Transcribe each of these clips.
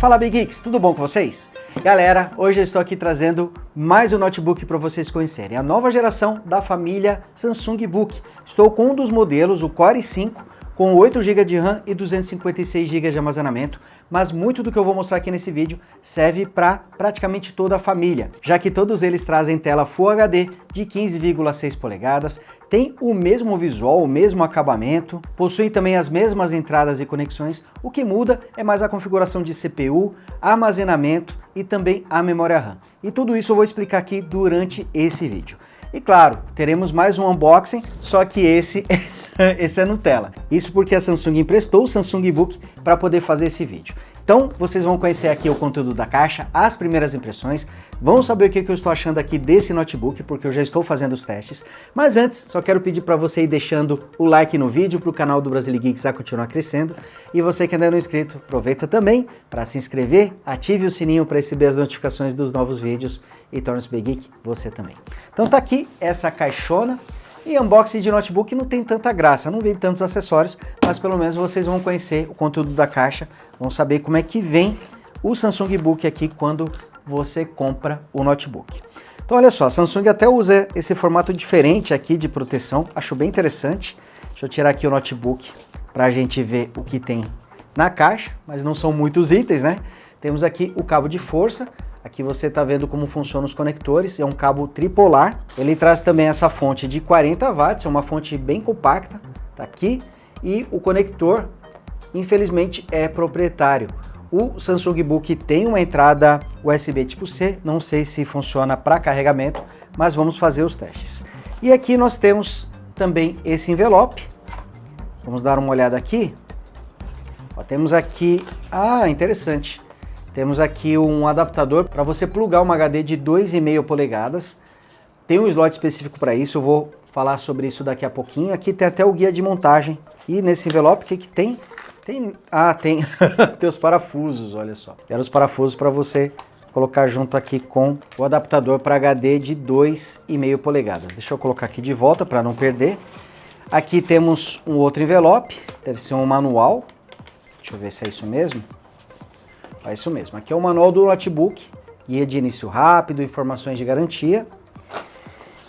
Fala Big Geeks, tudo bom com vocês? Galera, hoje eu estou aqui trazendo mais um notebook para vocês conhecerem, a nova geração da família Samsung Book. Estou com um dos modelos, o Core i5, com 8 GB de RAM e 256 GB de armazenamento, mas muito do que eu vou mostrar aqui nesse vídeo serve para praticamente toda a família, já que todos eles trazem tela Full HD de 15,6 polegadas, tem o mesmo visual, o mesmo acabamento, possuem também as mesmas entradas e conexões, o que muda é mais a configuração de CPU, armazenamento e também a memória RAM. E tudo isso eu vou explicar aqui durante esse vídeo. E claro, teremos mais um unboxing, só que esse é Nutella. Isso porque a Samsung emprestou o Samsung Book para poder fazer esse vídeo. Então, vocês vão conhecer aqui o conteúdo da caixa, as primeiras impressões, vão saber o que eu estou achando aqui desse notebook, porque eu já estou fazendo os testes. Mas antes, só quero pedir para você ir deixando o like no vídeo, para o canal do Brazilian Geeks a continuar crescendo. E você que ainda não é inscrito, aproveita também para se inscrever, ative o sininho para receber as notificações dos novos vídeos e torne-se Big Geek você também. Então tá aqui essa caixona. E unboxing de notebook não tem tanta graça, não vem tantos acessórios, mas pelo menos vocês vão conhecer o conteúdo da caixa, vão saber como é que vem o Samsung Book aqui quando você compra o notebook. Então olha só, a Samsung até usa esse formato diferente aqui de proteção, acho bem interessante. Deixa eu tirar aqui o notebook para a gente ver o que tem na caixa, mas não são muitos itens, né? Temos aqui o cabo de força. Aqui você está vendo como funcionam os conectores, é um cabo tripolar. Ele traz também essa fonte de 40 watts, é uma fonte bem compacta, tá aqui. E o conector, infelizmente, é proprietário. O Samsung Book tem uma entrada USB tipo C, não sei se funciona para carregamento, mas vamos fazer os testes. E aqui nós temos também esse envelope. Vamos dar uma olhada aqui. Ó, temos aqui, interessante. Temos aqui um adaptador para você plugar uma HD de 2,5 polegadas. Tem um slot específico para isso, eu vou falar sobre isso daqui a pouquinho. Aqui tem até o guia de montagem. E nesse envelope, o que tem? Tem os parafusos, olha só. Eram os parafusos para você colocar junto aqui com o adaptador para HD de 2,5 polegadas. Deixa eu colocar aqui de volta para não perder. Aqui temos um outro envelope, deve ser um manual. Deixa eu ver se é isso mesmo. É isso mesmo, aqui é o manual do notebook, guia de início rápido, informações de garantia.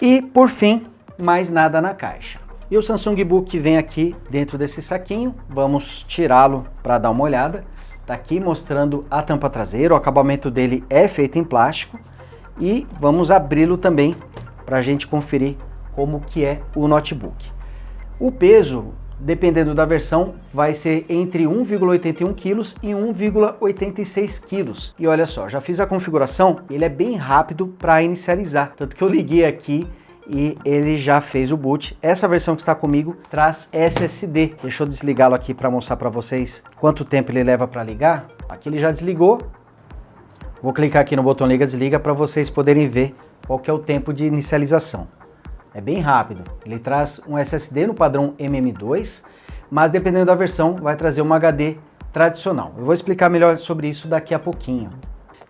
E, por fim, mais nada na caixa. E o Samsung Book vem aqui dentro desse saquinho, vamos tirá-lo para dar uma olhada. Tá aqui mostrando a tampa traseira, o acabamento dele é feito em plástico. E vamos abri-lo também para a gente conferir como que é o notebook. O peso, dependendo da versão, vai ser entre 1,81 kg e 1,86 kg. E olha só, já fiz a configuração, ele é bem rápido para inicializar. Tanto que eu liguei aqui e ele já fez o boot. Essa versão que está comigo traz SSD. Deixa eu desligá-lo aqui para mostrar para vocês quanto tempo ele leva para ligar. Aqui ele já desligou. Vou clicar aqui no botão liga desliga para vocês poderem ver qual que é o tempo de inicialização. É bem rápido, ele traz um SSD no padrão MM2, mas dependendo da versão vai trazer uma HD tradicional. Eu vou explicar melhor sobre isso daqui a pouquinho.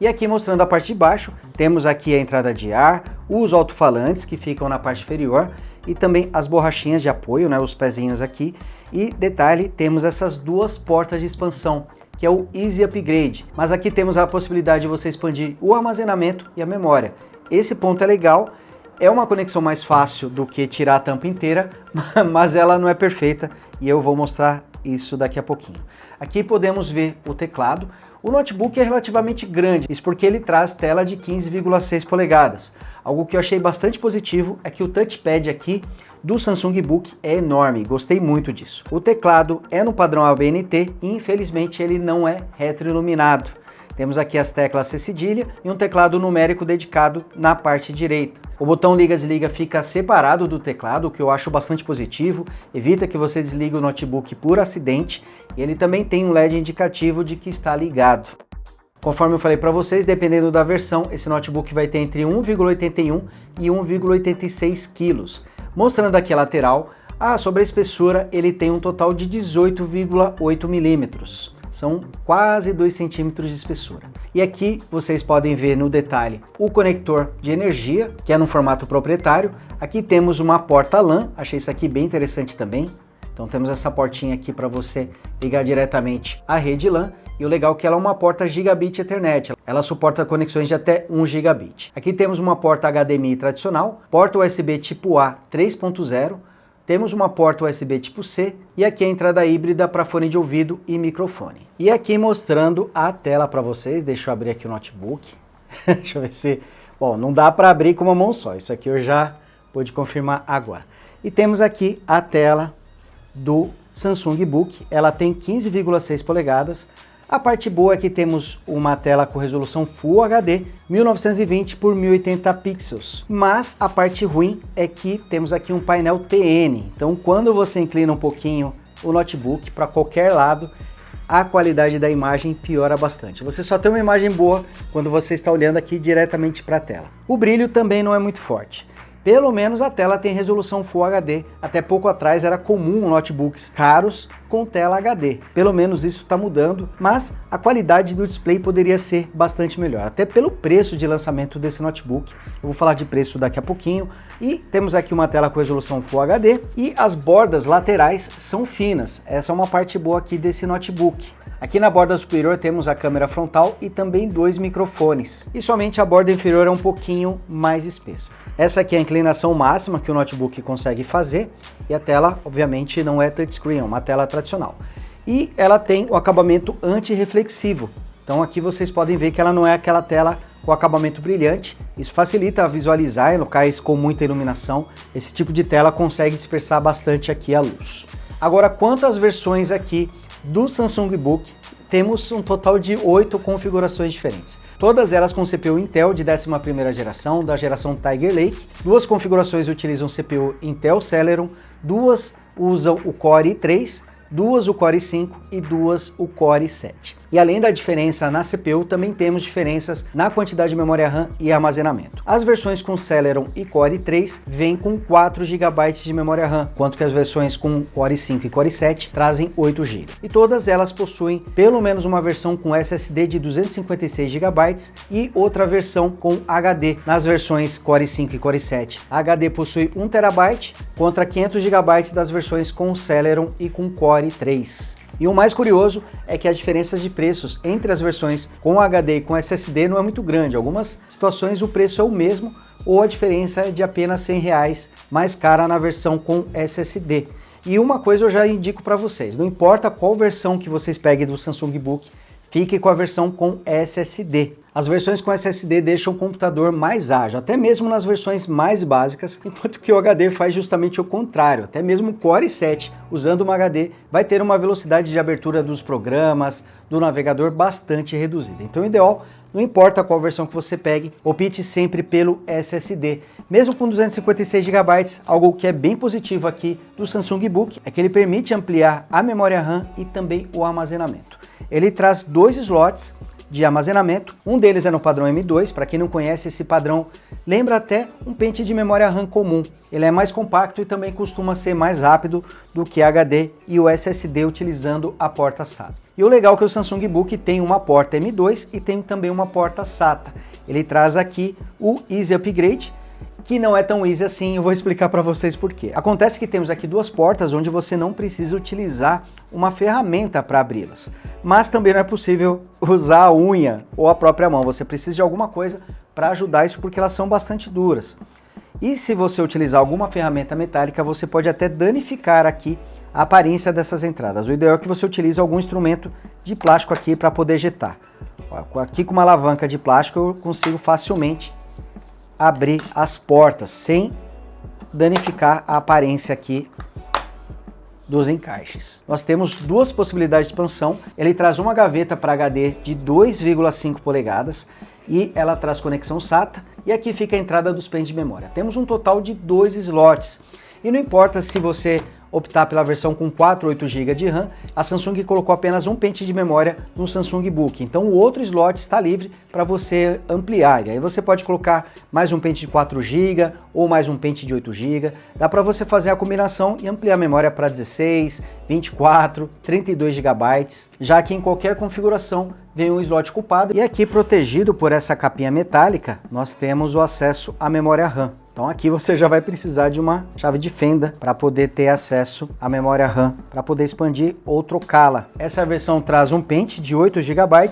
E aqui mostrando a parte de baixo, temos aqui a entrada de ar, os alto-falantes que ficam na parte inferior e também as borrachinhas de apoio, né, os pezinhos aqui. E detalhe, temos essas duas portas de expansão, que é o Easy Upgrade, mas aqui temos a possibilidade de você expandir o armazenamento e a memória. Esse ponto é legal. É uma conexão mais fácil do que tirar a tampa inteira, mas ela não é perfeita e eu vou mostrar isso daqui a pouquinho. Aqui podemos ver o teclado. O notebook é relativamente grande, isso porque ele traz tela de 15,6 polegadas. Algo que eu achei bastante positivo é que o touchpad aqui do Samsung Book é enorme, gostei muito disso. O teclado é no padrão ABNT e infelizmente ele não é retroiluminado. Temos aqui as teclas C cedilha e um teclado numérico dedicado na parte direita. O botão liga-desliga fica separado do teclado, o que eu acho bastante positivo, evita que você desligue o notebook por acidente, e ele também tem um LED indicativo de que está ligado. Conforme eu falei para vocês, dependendo da versão, esse notebook vai ter entre 1,81 e 1,86 kg. Mostrando aqui a lateral, sobre a espessura, ele tem um total de 18,8 milímetros. São quase 2 centímetros de espessura. E aqui vocês podem ver no detalhe o conector de energia, que é no formato proprietário. Aqui temos uma porta LAN, achei isso aqui bem interessante também. Então temos essa portinha aqui para você ligar diretamente à rede LAN. E o legal é que ela é uma porta Gigabit Ethernet, ela suporta conexões de até 1 gigabit. Aqui temos uma porta HDMI tradicional, porta USB tipo A 3.0, temos uma porta USB tipo C e aqui a entrada híbrida para fone de ouvido e microfone. E aqui mostrando a tela para vocês, deixa eu abrir aqui o notebook, deixa eu ver se... Bom, não dá para abrir com uma mão só, isso aqui eu já pude confirmar agora. E temos aqui a tela do Samsung Book, ela tem 15,6 polegadas. A parte boa é que temos uma tela com resolução Full HD, 1920 por 1080 pixels. Mas a parte ruim é que temos aqui um painel TN. Então quando você inclina um pouquinho o notebook para qualquer lado, a qualidade da imagem piora bastante. Você só tem uma imagem boa quando você está olhando aqui diretamente para a tela. O brilho também não é muito forte. Pelo menos a tela tem resolução Full HD. Até pouco atrás era comum notebooks caros com tela HD. Pelo menos isso está mudando, mas a qualidade do display poderia ser bastante melhor. Até pelo preço de lançamento desse notebook. Eu vou falar de preço daqui a pouquinho. E temos aqui uma tela com resolução Full HD e as bordas laterais são finas. Essa é uma parte boa aqui desse notebook. Aqui na borda superior temos a câmera frontal e também 2 microfones. E somente a borda inferior é um pouquinho mais espessa. Essa aqui é a inclinação máxima que o notebook consegue fazer e a tela, obviamente, não é touchscreen, é uma tela tradicional. E ela tem o acabamento antirreflexivo. Então aqui vocês podem ver que ela não é aquela tela com acabamento brilhante. Isso facilita visualizar em locais com muita iluminação. Esse tipo de tela consegue dispersar bastante aqui a luz. Agora, quanto às versões aqui do Samsung Book, temos um total de 8 configurações diferentes. Todas elas com CPU Intel de 11ª geração, da geração Tiger Lake. 2 configurações utilizam CPU Intel Celeron, 2 usam o Core i3, 2 o Core i5 e 2 o Core i7. E além da diferença na CPU, também temos diferenças na quantidade de memória RAM e armazenamento. As versões com Celeron e Core i3 vêm com 4 GB de memória RAM, enquanto que as versões com Core i5 e Core i7 trazem 8 GB. E todas elas possuem pelo menos uma versão com SSD de 256 GB e outra versão com HD. Nas versões Core i5 e Core i7, a HD possui 1 TB contra 500 GB das versões com Celeron e com Core i3. E o mais curioso é que as diferenças de preços entre as versões com HD e com SSD não é muito grande. Em algumas situações o preço é o mesmo ou a diferença é de apenas R$100 mais cara na versão com SSD. E uma coisa eu já indico para vocês, não importa qual versão que vocês peguem do Samsung Book, fique com a versão com SSD. As versões com SSD deixam o computador mais ágil, até mesmo nas versões mais básicas, enquanto que o HD faz justamente o contrário. Até mesmo o Core i7, usando uma HD, vai ter uma velocidade de abertura dos programas, do navegador bastante reduzida. Então o ideal, não importa qual versão que você pegue, opte sempre pelo SSD. Mesmo com 256 GB, algo que é bem positivo aqui do Samsung Book é que ele permite ampliar a memória RAM e também o armazenamento. Ele traz 2 slots de armazenamento, um deles é no padrão M2, para quem não conhece esse padrão, lembra até um pente de memória RAM comum. Ele é mais compacto e também costuma ser mais rápido do que HD e o SSD utilizando a porta SATA. E o legal é que o Samsung Book tem uma porta M2 e tem também uma porta SATA. Ele traz aqui o Easy Upgrade, que não é tão easy assim, eu vou explicar para vocês por quê. Acontece que temos aqui 2 portas onde você não precisa utilizar uma ferramenta para abri-las, mas também não é possível usar a unha ou a própria mão, você precisa de alguma coisa para ajudar isso porque elas são bastante duras. E se você utilizar alguma ferramenta metálica, você pode até danificar aqui a aparência dessas entradas. O ideal é que você utilize algum instrumento de plástico aqui para poder ejetar. Aqui com uma alavanca de plástico eu consigo facilmente abrir as portas sem danificar a aparência aqui dos encaixes. Nós temos 2 possibilidades de expansão. Ele traz uma gaveta para HD de 2,5 polegadas e ela traz conexão SATA e aqui fica a entrada dos pentes de memória. Temos um total de 2 slots e não importa se você optar pela versão com 4 ou 8 GB de RAM, a Samsung colocou apenas um pente de memória no Samsung Book, então o outro slot está livre para você ampliar, e aí você pode colocar mais um pente de 4 GB ou mais um pente de 8 GB, dá para você fazer a combinação e ampliar a memória para 16, 24, 32 GB, já que em qualquer configuração vem um slot ocupado, e aqui protegido por essa capinha metálica, nós temos o acesso à memória RAM. Então aqui você já vai precisar de uma chave de fenda para poder ter acesso à memória RAM, para poder expandir ou trocá-la. Essa versão traz um pente de 8 GB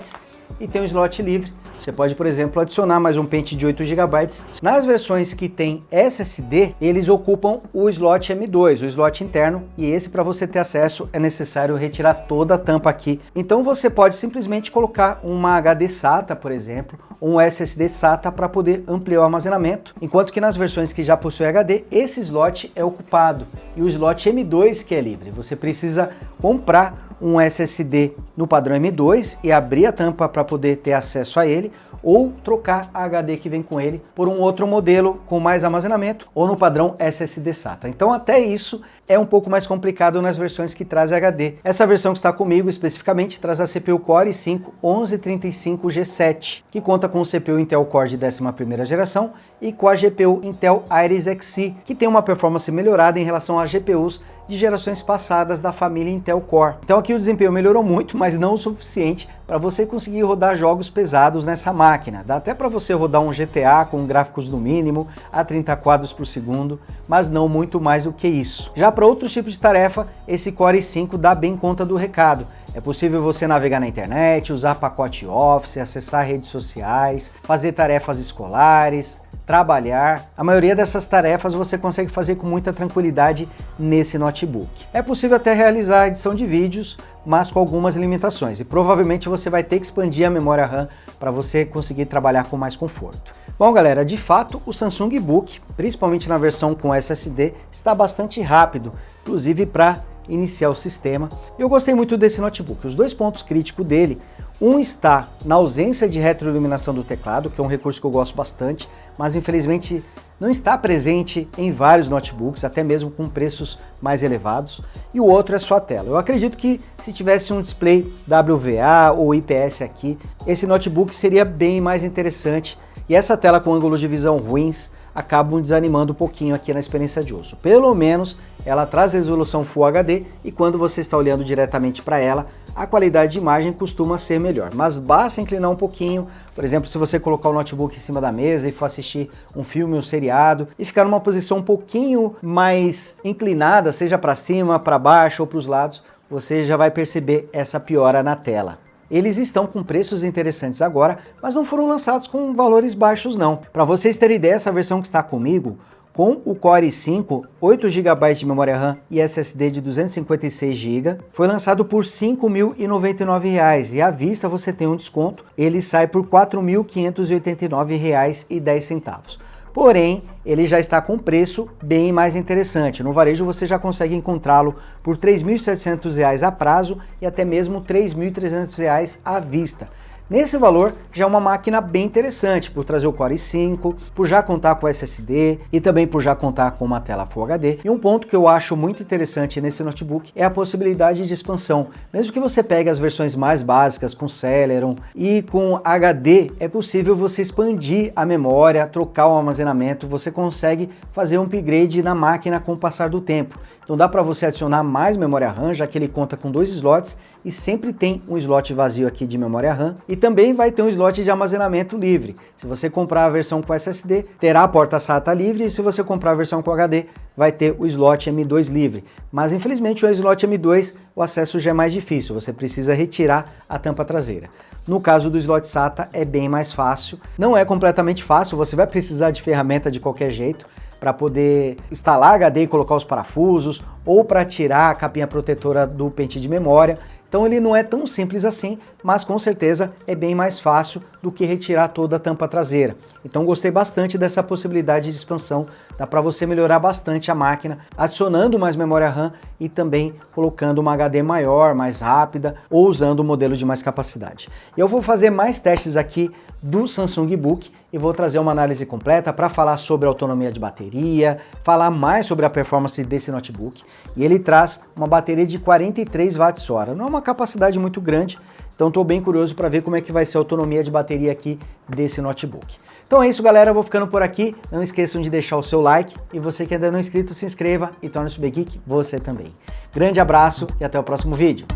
e tem um slot livre. Você pode, por exemplo, adicionar mais um pente de 8 GB. Nas versões que tem SSD, eles ocupam o slot M2, o slot interno, e esse, para você ter acesso, é necessário retirar toda a tampa aqui. Então você pode simplesmente colocar uma HD SATA, por exemplo, ou um SSD SATA para poder ampliar o armazenamento, enquanto que nas versões que já possuem HD, esse slot é ocupado e o slot M2 que é livre. Você precisa comprar um SSD no padrão M2 e abrir a tampa para poder ter acesso a ele, ou trocar a HD que vem com ele por um outro modelo com mais armazenamento ou no padrão SSD SATA. Então até isso é um pouco mais complicado nas versões que trazem HD. Essa versão que está comigo especificamente traz a CPU Core i5-1135G7, que conta com o CPU Intel Core de 11ª geração e com a GPU Intel Iris Xe, que tem uma performance melhorada em relação às GPUs de gerações passadas da família Intel Core. Então aqui o desempenho melhorou muito, mas não o suficiente para você conseguir rodar jogos pesados nessa máquina. Dá até para você rodar um GTA com gráficos no mínimo a 30 quadros por segundo, mas não muito mais do que isso. Já para outros tipos de tarefa, esse Core i5 dá bem conta do recado. É possível você navegar na internet, usar pacote Office, acessar redes sociais, fazer tarefas escolares, trabalhar. A maioria dessas tarefas você consegue fazer com muita tranquilidade nesse notebook. É possível até realizar a edição de vídeos, mas com algumas limitações, e provavelmente você vai ter que expandir a memória RAM para você conseguir trabalhar com mais conforto. Bom galera, de fato o Samsung Book, principalmente na versão com SSD, está bastante rápido, inclusive para iniciar o sistema. Eu gostei muito desse notebook. Os dois pontos críticos dele, um está na ausência de retroiluminação do teclado, que é um recurso que eu gosto bastante, mas infelizmente não está presente em vários notebooks, até mesmo com preços mais elevados, e o outro é sua tela. Eu acredito que se tivesse um display WVA ou IPS aqui, esse notebook seria bem mais interessante, e essa tela com ângulos de visão ruins acabam desanimando um pouquinho aqui na experiência de uso. Pelo menos ela traz resolução Full HD e quando você está olhando diretamente para ela, a qualidade de imagem costuma ser melhor. Mas basta inclinar um pouquinho, por exemplo, se você colocar o notebook em cima da mesa e for assistir um filme ou seriado e ficar numa posição um pouquinho mais inclinada, seja para cima, para baixo ou para os lados, você já vai perceber essa piora na tela. Eles estão com preços interessantes agora, mas não foram lançados com valores baixos não. Para vocês terem ideia, essa versão que está comigo, com o Core i5, 8 GB de memória RAM e SSD de 256 GB, foi lançado por R$ 5.099 e à vista você tem um desconto, ele sai por R$ 4.589,10. Porém, ele já está com preço bem mais interessante. No varejo você já consegue encontrá-lo por R$ 3.700 a prazo e até mesmo R$ 3.300 à vista. Nesse valor já é uma máquina bem interessante por trazer o Core i5, por já contar com SSD e também por já contar com uma tela Full HD. E um ponto que eu acho muito interessante nesse notebook é a possibilidade de expansão. Mesmo que você pegue as versões mais básicas com Celeron e com HD, é possível você expandir a memória, trocar o armazenamento, você consegue fazer um upgrade na máquina com o passar do tempo. Então dá para você adicionar mais memória RAM, já que ele conta com 2 slots e sempre tem um slot vazio aqui de memória RAM e também vai ter um slot de armazenamento livre. Se você comprar a versão com SSD, terá a porta SATA livre e se você comprar a versão com HD, vai ter o slot M2 livre. Mas infelizmente o slot M2, o acesso já é mais difícil, você precisa retirar a tampa traseira. No caso do slot SATA é bem mais fácil, não é completamente fácil, você vai precisar de ferramenta de qualquer jeito, para poder instalar HD e colocar os parafusos, ou para tirar a capinha protetora do pente de memória. Então ele não é tão simples assim, mas com certeza é bem mais fácil do que retirar toda a tampa traseira. Então gostei bastante dessa possibilidade de expansão, dá para você melhorar bastante a máquina, adicionando mais memória RAM e também colocando uma HD maior, mais rápida, ou usando um modelo de mais capacidade. Eu vou fazer mais testes aqui do Samsung Book e vou trazer uma análise completa para falar sobre a autonomia de bateria, falar mais sobre a performance desse notebook. E ele traz uma bateria de 43 Wh, não é uma capacidade muito grande, então estou bem curioso para ver como é que vai ser a autonomia de bateria aqui desse notebook. Então é isso galera, eu vou ficando por aqui, não esqueçam de deixar o seu like e você que ainda não é inscrito, se inscreva e torne-se Geek você também. Grande abraço e até o próximo vídeo.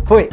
Fui!